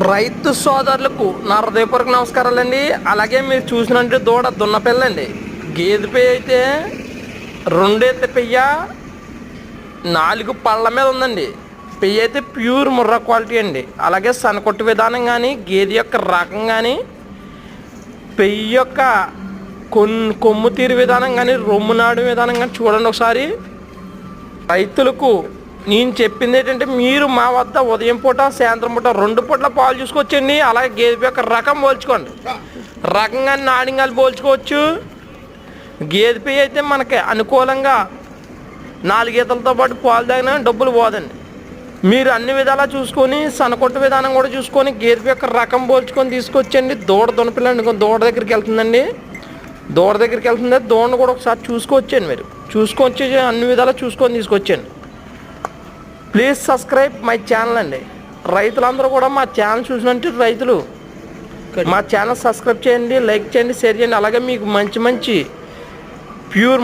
రైతు సోదరులకు నా హృదయపూర్వక నమస్కారాలండి. అలాగే మీరు చూసినట్టు దూడ దున్నపిల్లండి. గేదె పెయ్య అయితే 2 ఎత్త పెయ్య 4 పళ్ళ మీద ఉందండి. పెయ్య అయితే ప్యూర్ ముర్రా క్వాలిటీ అండి. అలాగే సనకొట్టు విధానం కానీ, గేదె యొక్క రకం కానీ, పెయ్య యొక్క కొమ్ము తీరు విధానం కానీ, రొమ్ము నాడు విధానం కానీ చూడండి ఒకసారి. రైతులకు నేను చెప్పింది ఏంటంటే, మీరు మా వద్ద ఉదయం పూట సాయంత్రం పూట 2 పూట్ల పాలు చూసుకొచ్చండి. అలాగే గేదె యొక్క రకం పోల్చుకోండి. రకం కానీ నాడింగాలు పోల్చుకోవచ్చు. గేదె పెయ్య అయితే మనకి అనుకూలంగా 4 ఈతలతో పాటు పాలు తాగినా డబ్బులు పోదండి. మీరు అన్ని విధాలా చూసుకొని, సనకొట్టు విధానం కూడా చూసుకొని, గేదె యొక్క రకం పోల్చుకొని తీసుకొచ్చండి. దూడ దున్నపిల్లండి, దూడ దగ్గరికి వెళ్తుందండి. దూడ దగ్గరికి వెళ్తుంది, దూడను కూడా ఒకసారి చూసుకొచ్చాను. మీరు చూసుకొచ్చి అన్ని విధాలా చూసుకొని తీసుకొచ్చాను. ప్లీజ్ సబ్స్క్రైబ్ మై ఛానల్ అండి. రైతులందరూ కూడా మా ఛానల్ చూసినట్టు రైతులు మా ఛానల్ సబ్స్క్రైబ్ చేయండి, లైక్ చేయండి, షేర్ చేయండి. అలాగే మీకు మంచి ప్యూర్